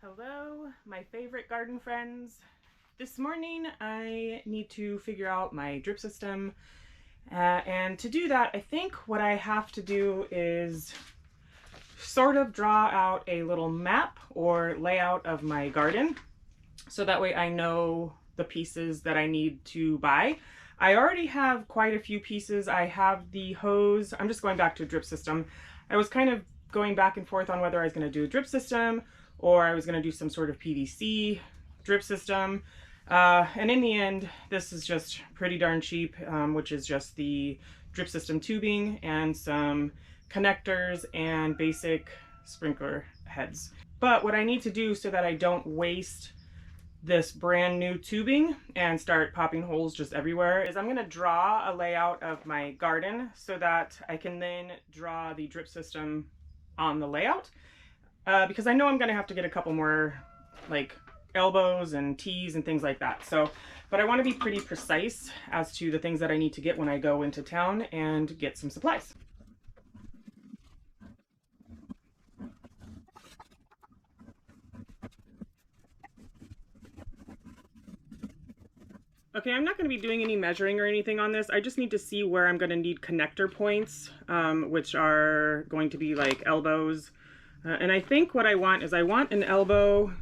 Hello, my favorite garden friends. This morning I need to figure out my drip system, and to do that I think what I have to do is sort of draw out a little map or layout of my garden so that way I know the pieces that I need to buy. I already have quite a few pieces. I have the hose. I'm just going back to a drip system. I was kind of going back and forth on whether I was going to do a drip system or I was going to do some sort of PVC drip system. And in the end, this is just pretty darn cheap, which is just the drip system tubing and some connectors and basic sprinkler heads. But what I need to do so that I don't waste this brand new tubing and start popping holes just everywhere is I'm going to draw a layout of my garden so that I can then draw the drip system on the layout, because I know I'm going to have to get a couple more like elbows and tees and things like that. So, but I want to be pretty precise as to the things that I need to get when I go into town and get some supplies. Okay, I'm not going to be doing any measuring or anything on this. I just need to see where I'm going to need connector points, which are going to be like elbows. And I think what I want is I want an elbow.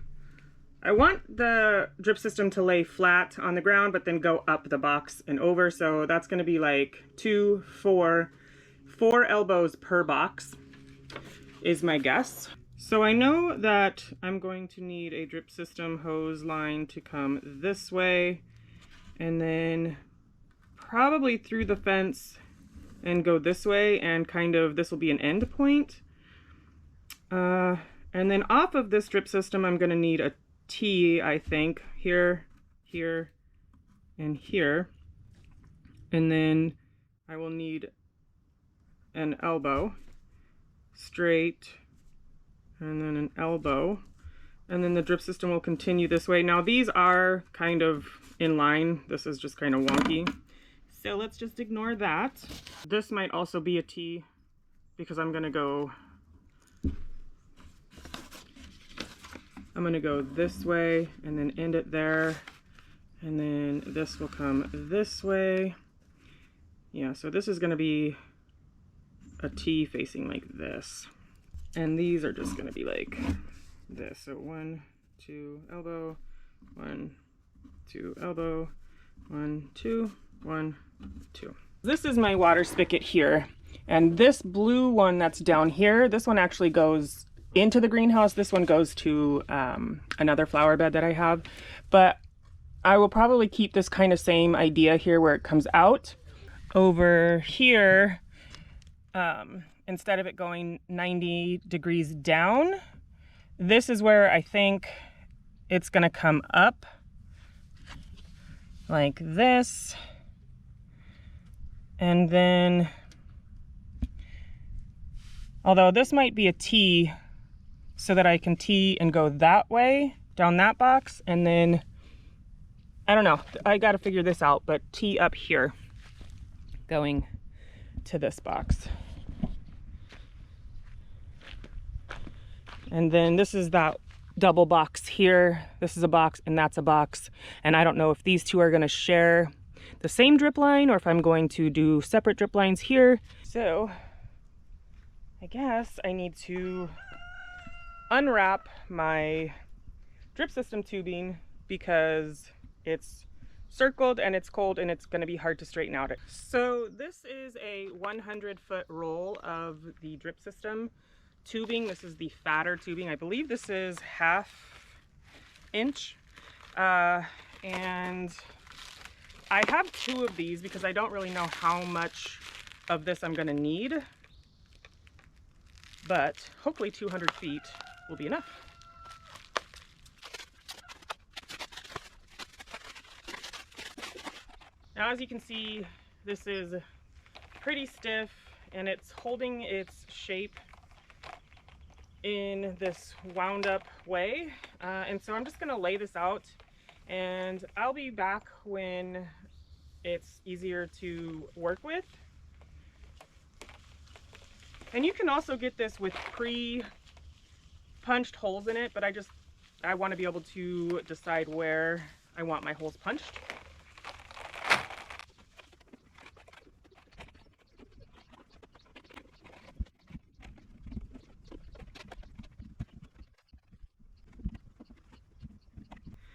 I want the drip system to lay flat on the ground, but then go up the box and over. So that's going to be like four elbows per box is my guess. So I know that I'm going to need a drip system hose line to come this way, and then probably through the fence and go this way, and kind of this will be an end point. And then off of this drip system I'm going to need a T, I think, here, here, and here. And then I will need an elbow, straight, and then an elbow. And then the drip system will continue this way. Now these are kind of in line. This is just kind of wonky. So let's just ignore that. This might also be a T because I'm gonna go this way and then end it there. And then this will come this way. Yeah, so this is gonna be a T facing like this. And these are just gonna be like this. So 1, 2, elbow, 1, 2, elbow, 1, 2, 1, 2. This is my water spigot here, and this blue one that's down here, this one actually goes into the greenhouse. This one goes to another flower bed that I have, but I will probably keep this kind of same idea here where it comes out. Over here, instead of it going 90 degrees down, this is where I think it's gonna come up like this, and then, although this might be a T so that I can tee and go that way down that box, and then I don't know, I got to figure this out, but tee up here going to this box. And then this is that double box here. This is a box and that's a box. And I don't know if these two are going to share the same drip line or if I'm going to do separate drip lines here. So I guess I need to unwrap my drip system tubing because it's circled and it's cold and it's going to be hard to straighten out. So this is a 100-foot roll of the drip system tubing. This is the fatter tubing. I believe this is 1/2 inch. And I have 2 of these because I don't really know how much of this I'm going to need. But hopefully 200 feet will be enough. Now, as you can see, this is pretty stiff and it's holding its shape in this wound up way, and so I'm just gonna lay this out and I'll be back when it's easier to work with. And you can also get this with pre-punched holes in it, but I want to be able to decide where I want my holes punched.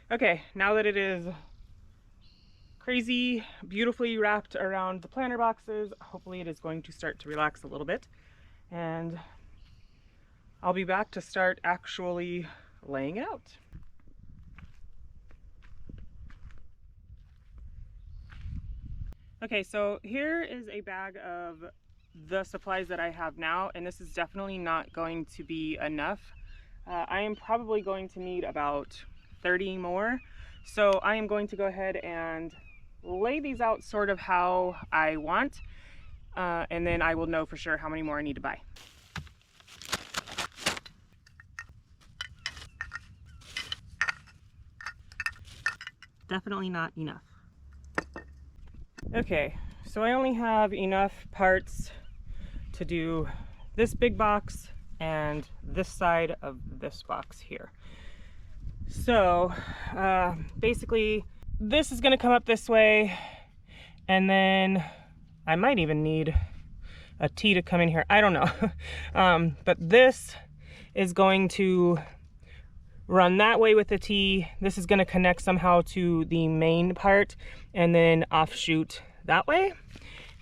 Okay, now that it is crazy, beautifully wrapped around the planter boxes, hopefully it is going to start to relax a little bit. And I'll be back to start actually laying it out. Okay, so here is a bag of the supplies that I have now, and this is definitely not going to be enough. I am probably going to need about 30 more. So I am going to go ahead and lay these out sort of how I want, and then I will know for sure how many more I need to buy. Definitely not enough. Okay, so I only have enough parts to do this big box and this side of this box here. So basically this is going to come up this way, and then I might even need a T to come in here. I don't know. But this is going to run that way with the T. This is going to connect somehow to the main part and then offshoot that way.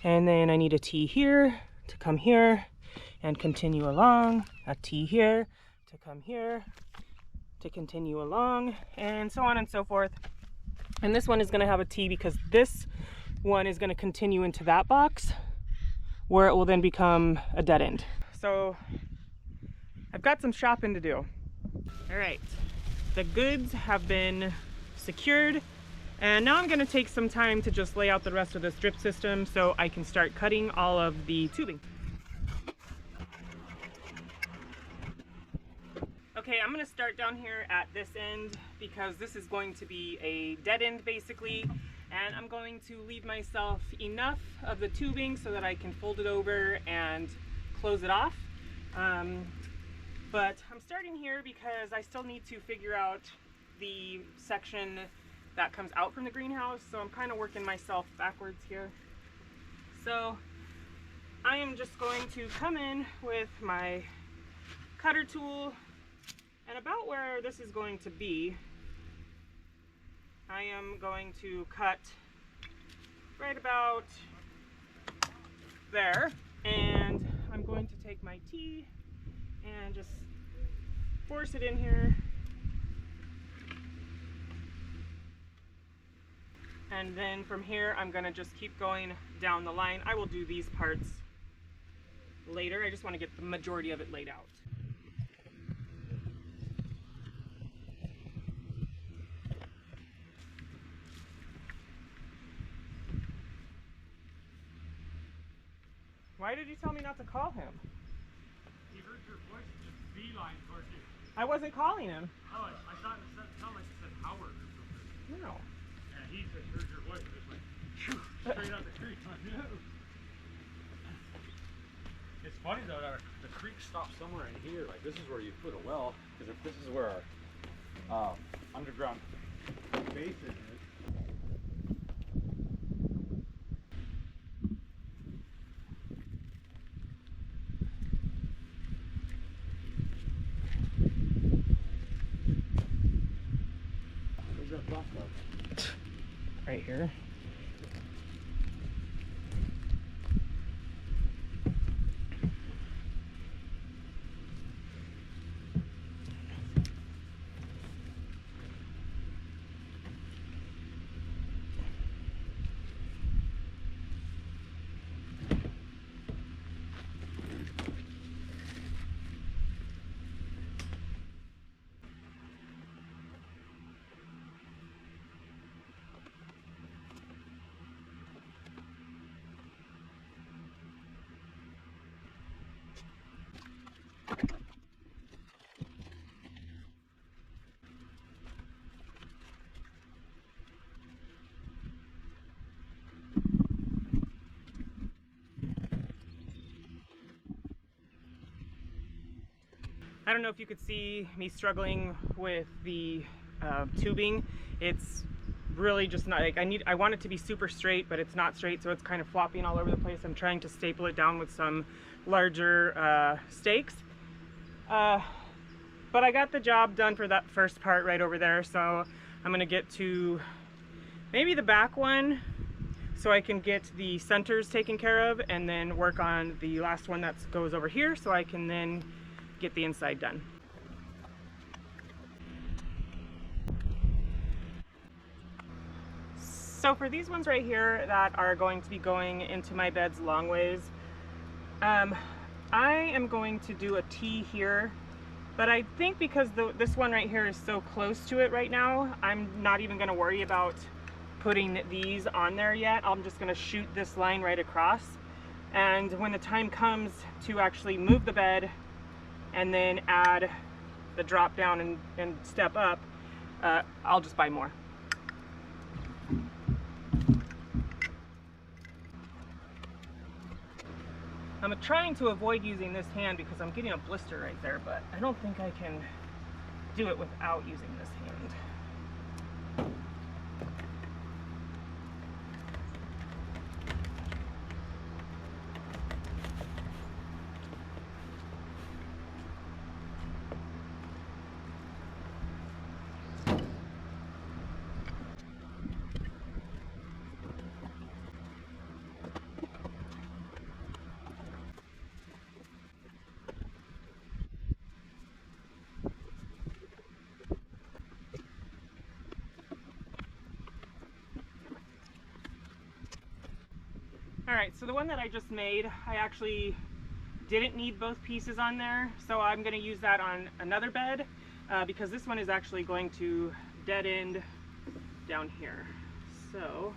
And then I need a T here to come here and continue along, a T here to come here to continue along, and so on and so forth. And this one is going to have a T because this one is going to continue into that box where it will then become a dead end. So I've got some shopping to do. All right, the goods have been secured, and now I'm going to take some time to just lay out the rest of this drip system so I can start cutting all of the tubing. Okay, I'm going to start down here at this end because this is going to be a dead end basically, and I'm going to leave myself enough of the tubing so that I can fold it over and close it off. But I'm starting here because I still need to figure out the section that comes out from the greenhouse, so I'm kind of working myself backwards here. So I am just going to come in with my cutter tool, and about where this is going to be, I am going to cut right about there, and I'm going to take my T and just force it in here. And then from here, I'm gonna just keep going down the line. I will do these parts later. I just want to get the majority of it laid out. Why did you tell me not to call him? He heard your voice and just beeline towards you. I wasn't calling him. Oh, I thought it sounded like you said Howard or something. No. And he just heard your voice and just went straight out the creek. It's funny though, the creek stops somewhere in here. Like this is where you put a well, because if this is where our underground basin is. Right here. I don't know if you could see me struggling with the tubing. It's really just not like I want it to be super straight, but it's not straight, so it's kind of flopping all over the place. I'm trying to staple it down with some larger stakes. But I got the job done for that first part right over there, so I'm gonna get to maybe the back one so I can get the centers taken care of, and then work on the last one that goes over here so I can then get the inside done. So for these ones right here that are going to be going into my beds long ways, I am going to do a T here, but I think because this one right here is so close to it right now, I'm not even going to worry about putting these on there yet. I'm just going to shoot this line right across, and when the time comes to actually move the bed and then add the drop down and step up, I'll just buy more. I'm trying to avoid using this hand because I'm getting a blister right there, but I don't think I can do it without using this hand. Alright, so the one that I just made, I actually didn't need both pieces on there, so I'm going to use that on another bed because this one is actually going to dead end down here. So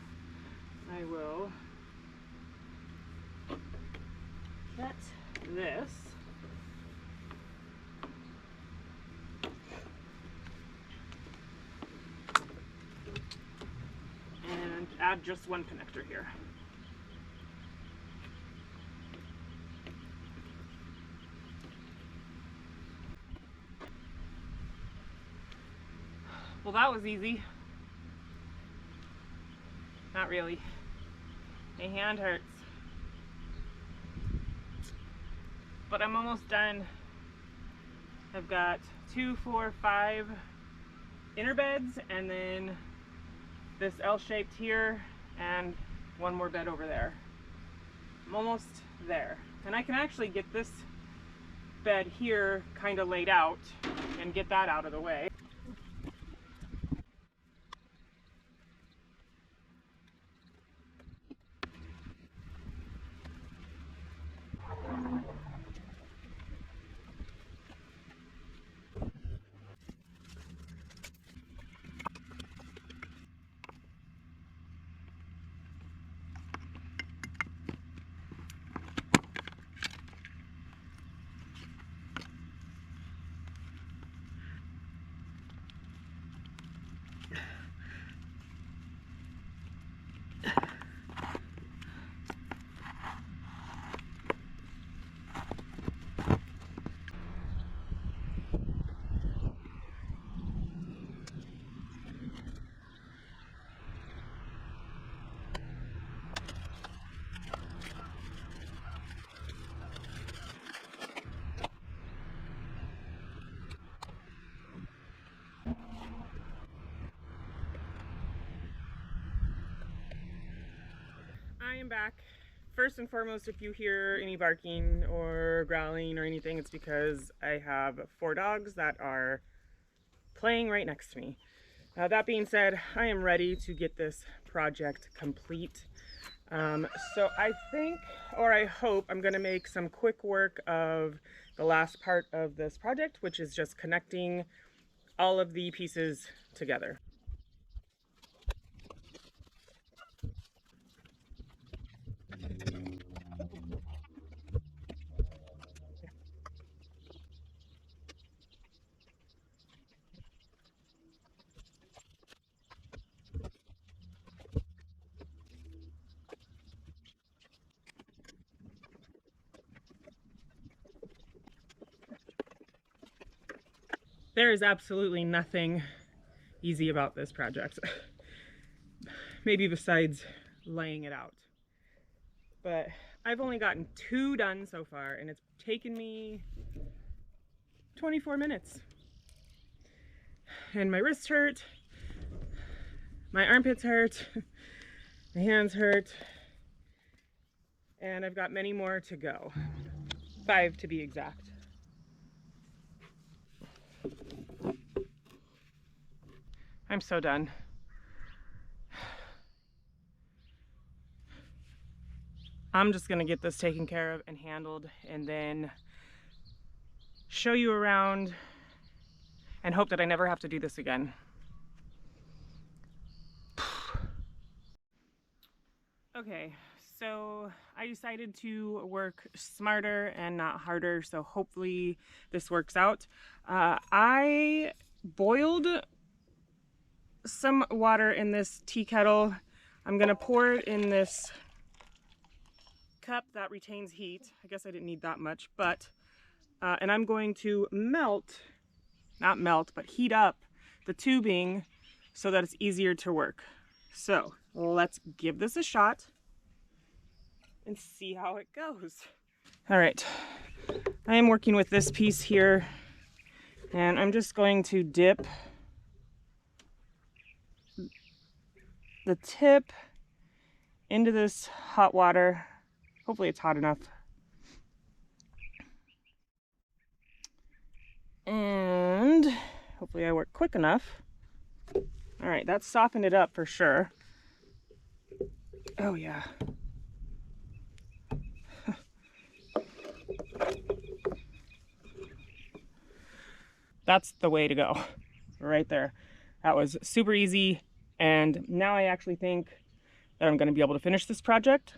I will get this and add just one connector here. Well, that was easy. Not really. My hand hurts. But I'm almost done. I've got 2, 4, 5 inner beds, and then this L-shaped here, and one more bed over there. I'm almost there. And I can actually get this bed here kind of laid out and get that out of the way. I am back. First and foremost, if you hear any barking or growling or anything, it's because I have 4 dogs that are playing right next to me. That being said, I am ready to get this project complete. So I think, or I hope, I'm going to make some quick work of the last part of this project, which is just connecting all of the pieces together. There is absolutely nothing easy about this project. Maybe besides laying it out. But I've only gotten 2 done so far, and it's taken me 24 minutes. And my wrists hurt, my armpits hurt, my hands hurt, and I've got many more to go. 5 to be exact. I'm so done. I'm just gonna get this taken care of and handled, and then show you around and hope that I never have to do this again. Okay, so I decided to work smarter and not harder, so hopefully this works out. I boiled some water in this tea kettle. I'm gonna pour it in this cup that retains heat. I guess I didn't need that much, but and I'm going to heat up the tubing so that it's easier to work. So let's give this a shot and see how it goes. All right, I am working with this piece here, and I'm just going to dip the tip into this hot water. Hopefully it's hot enough. And hopefully I work quick enough. All right, that softened it up for sure. Oh yeah. That's the way to go, right there. That was super easy, and now I actually think that I'm gonna be able to finish this project.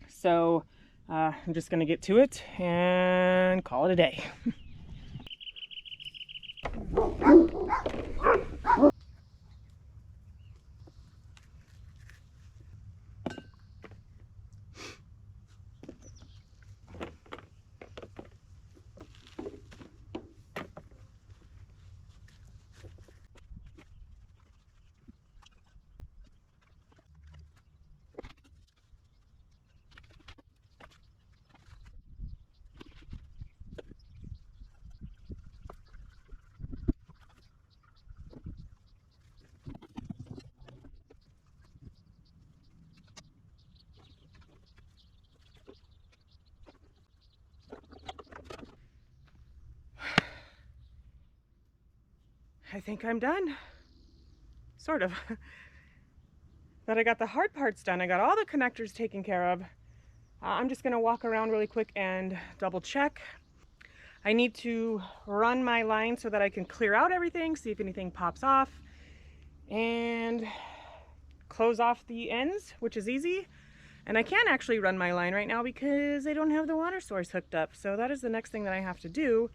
So I'm just gonna get to it and call it a day. I think I'm done, sort of. But I got the hard parts done. I got all the connectors taken care of. I'm just gonna walk around really quick and double check. I need to run my line so that I can clear out everything, see if anything pops off, and close off the ends, which is easy. And I can't actually run my line right now because I don't have the water source hooked up. So that is the next thing that I have to do,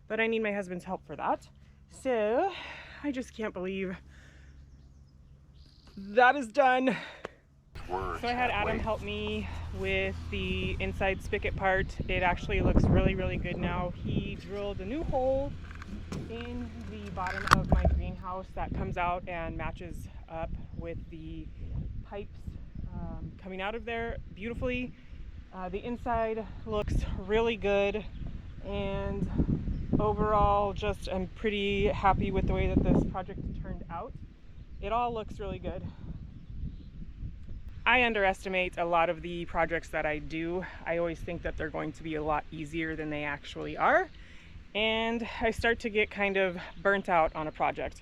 but I need my husband's help for that. So I just can't believe that is done. So I had Adam help me with the inside spigot part. It actually looks really, really good now. He drilled a new hole in the bottom of my greenhouse that comes out and matches up with the pipes coming out of there beautifully. The inside looks really good, and overall just I'm pretty happy with the way that this project turned out. It all looks really good. I underestimate a lot of the projects that I do. I always think that they're going to be a lot easier than they actually are, and I start to get kind of burnt out on a project.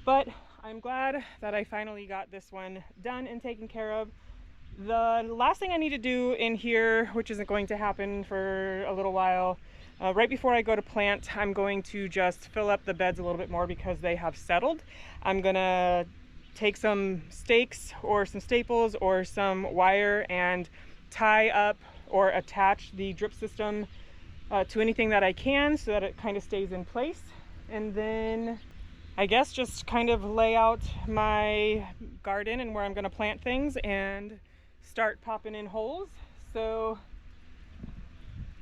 But I'm glad that I finally got this one done and taken care of. The last thing I need to do in here, which isn't going to happen for a little while, right before I go to plant, I'm going to just fill up the beds a little bit more because they have settled. I'm gonna take some stakes or some staples or some wire and tie up or attach the drip system to anything that I can so that it kind of stays in place. And then I guess just kind of lay out my garden and where I'm gonna plant things and start popping in holes. So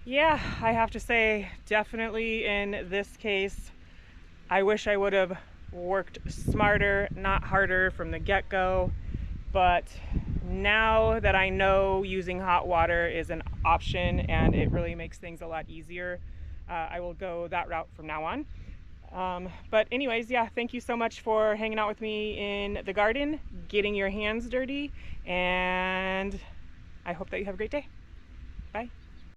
yeah, I have to say, definitely in this case, I wish I would have worked smarter, not harder from the get-go, but now that I know using hot water is an option and it really makes things a lot easier, I will go that route from now on. But anyways, yeah, thank you so much for hanging out with me in the garden, getting your hands dirty, and I hope that you have a great day. Bye.